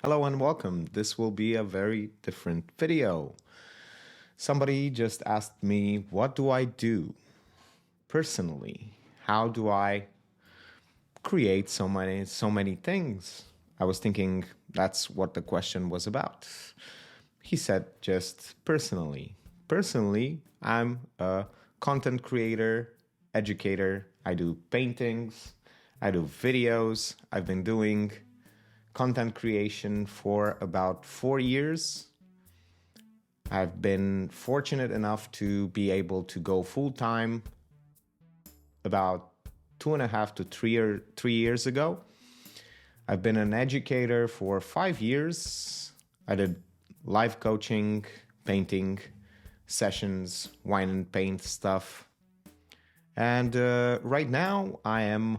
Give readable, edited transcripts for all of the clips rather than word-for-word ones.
Hello and welcome. This will be a very different video. Somebody just asked me, what do I do personally? How do I create so many things? I was thinking that's what the question was about. He said just personally. Personally, I'm a content creator, educator. I do paintings, I do videos. I've been doing content creation for about 4 years. I've been fortunate enough to be able to go full time about 2.5 to 3 years ago. I've been an educator for 5 years. I did life coaching, painting sessions, wine and paint stuff. And right now I am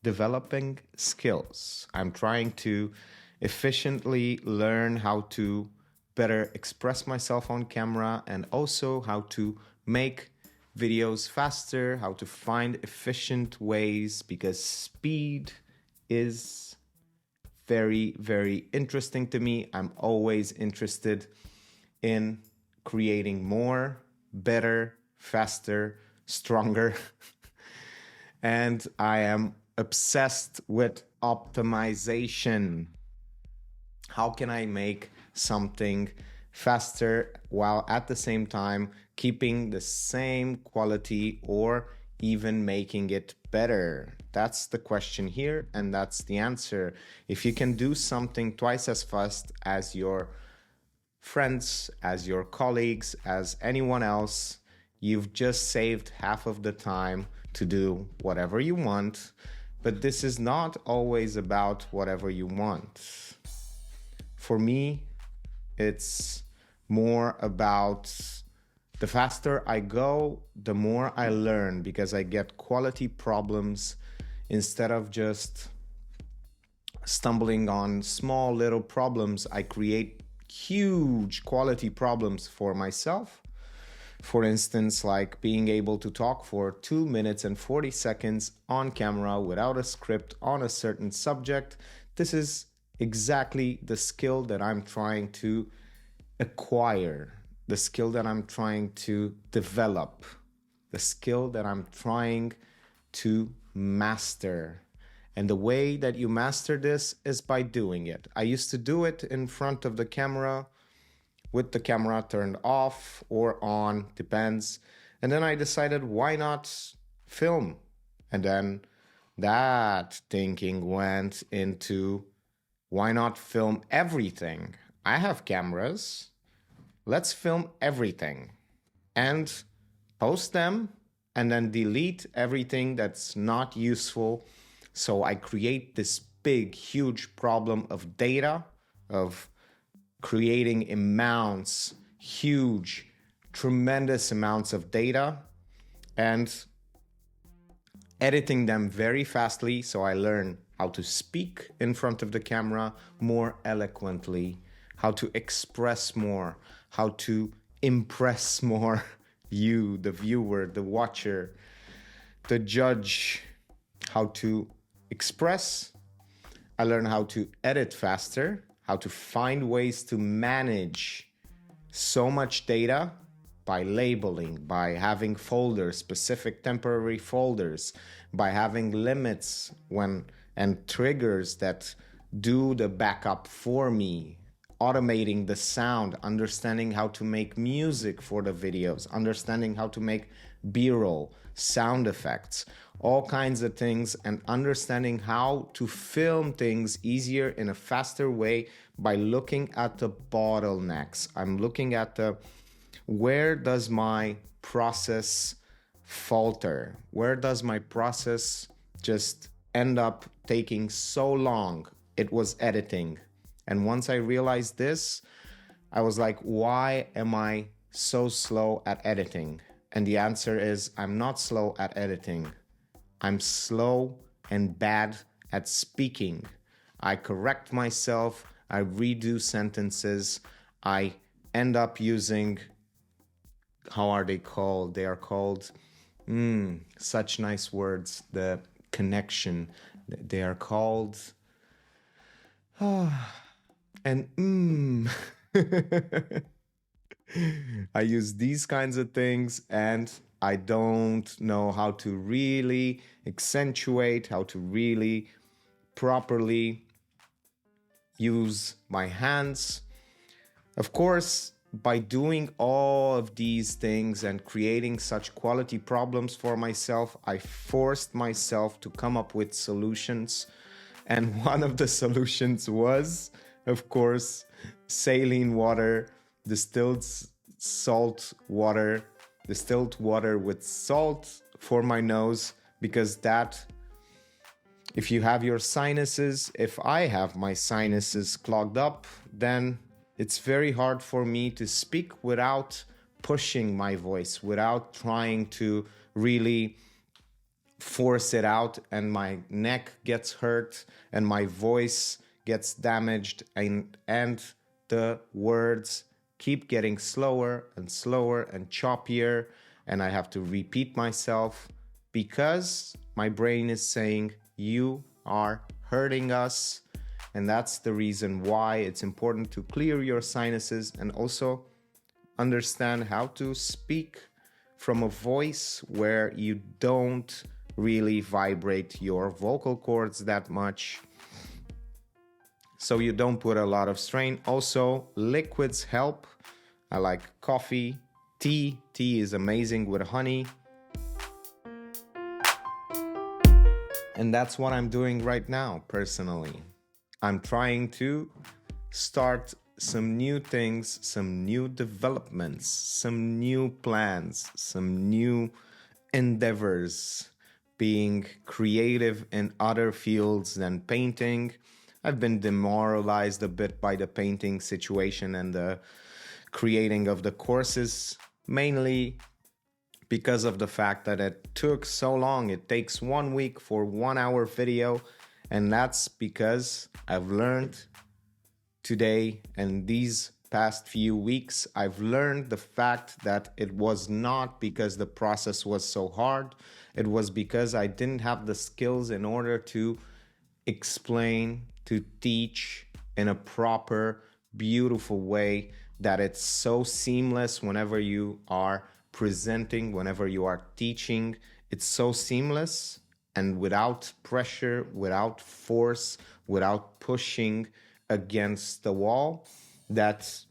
developing skills. I'm trying to efficiently learn how to better express myself on camera and also how to make videos faster, how to find efficient ways because speed is very, very interesting to me. I'm always interested in creating more, better, faster, stronger. And I am obsessed with optimization. How can I make something faster while at the same time keeping the same quality or even making it better? That's the question here, and that's the answer. If you can do something twice as fast as your friends, as your colleagues, as anyone else, you've just saved half of the time to do whatever you want. But this is not always about whatever you want. For me, it's more about the faster I go, the more I learn because I get quality problems instead of just stumbling on small little problems. I create huge quality problems for myself. For instance, like being able to talk for 2 minutes and 40 seconds on camera without a script on a certain subject. This is exactly the skill that I'm trying to acquire, the skill that I'm trying to develop, the skill that I'm trying to master. And the way that you master this is by doing it. I used to do it in front of the camera with the camera turned off or on, depends. And then I decided, why not film? And then that thinking went into, why not film everything? I have cameras. Let's film everything and post them and then delete everything that's not useful. So I create this big, huge problem of data, of creating amounts, huge, tremendous amounts of data and editing them very fastly. So I learn how to speak in front of the camera more eloquently, how to express more, how to impress more you, the viewer, the watcher, the judge, how to express. I learn how to edit faster, how to find ways to manage so much data by labeling, by having folders, specific temporary folders, by having limits when and triggers that do the backup for me, automating the sound, understanding how to make music for the videos, understanding how to make B-roll, sound effects, all kinds of things, and understanding how to film things easier in a faster way by looking at the bottlenecks. I'm looking at the where does my process falter? Where does my process just end up taking so long? It was editing. And once I realized this, I was like, why am I so slow at editing? And the answer is, I'm not slow at editing. I'm slow and bad at speaking. I correct myself, I redo sentences, I end up using, how are they called? They are called, such nice words, the connection. They are called, and I use these kinds of things, and I don't know how to really accentuate, how to really properly use my hands. Of course, by doing all of these things and creating such quality problems for myself, I forced myself to come up with solutions. And one of the solutions was, of course, saline water, distilled salt water, distilled water with salt for my nose, because that, if you have your sinuses, if I have my sinuses clogged up, then it's very hard for me to speak without pushing my voice, without trying to really force it out, and my neck gets hurt and my voice gets damaged, and the words keep getting slower and slower and choppier, and I have to repeat myself because my brain is saying you are hurting us. And that's the reason why it's important to clear your sinuses and also understand how to speak from a voice where you don't really vibrate your vocal cords that much, so you don't put a lot of strain. Also, liquids help. I like coffee, tea. Tea is amazing with honey. And that's what I'm doing right now, personally. I'm trying to start some new things, some new developments, some new plans, some new endeavors, being creative in other fields than painting. I've been demoralized a bit by the painting situation and the creating of the courses, mainly because of the fact that it took so long. It takes 1 week for 1 hour video, and that's because I've learned today and these past few weeks, I've learned the fact that it was not because the process was so hard. It was because I didn't have the skills in order to explain, to teach in a proper, beautiful way that it's so seamless whenever you are presenting, whenever you are teaching. It's so seamless and without pressure, without force, without pushing against the wall, that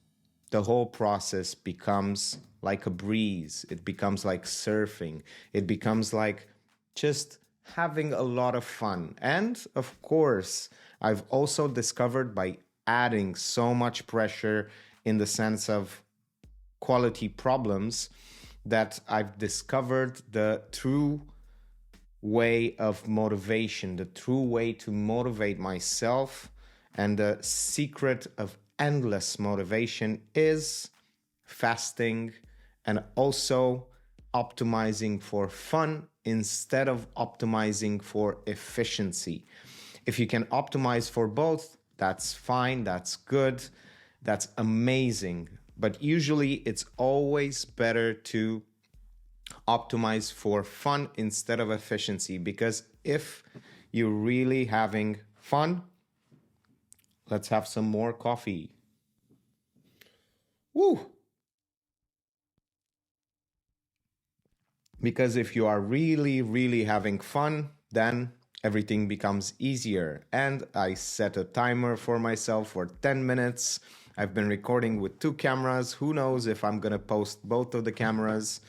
the whole process becomes like a breeze. It becomes like surfing. It becomes like just having a lot of fun. And of course, I've also discovered by adding so much pressure in the sense of quality problems that I've discovered the true way of motivation, the true way to motivate myself. And the secret of endless motivation is fasting and also optimizing for fun instead of optimizing for efficiency. If you can optimize for both, that's fine, that's good, that's amazing. But usually it's always better to optimize for fun instead of efficiency, because if you're really having fun, let's have some more coffee. Woo! Because if you are really, really having fun, then everything becomes easier. And I set a timer for myself for 10 minutes. I've been recording with 2 cameras. Who knows if I'm gonna post both of the cameras?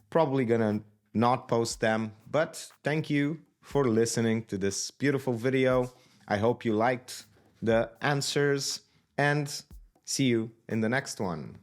Probably gonna not post them, but thank you for listening to this beautiful video. I hope you liked the answers, and see you in the next one.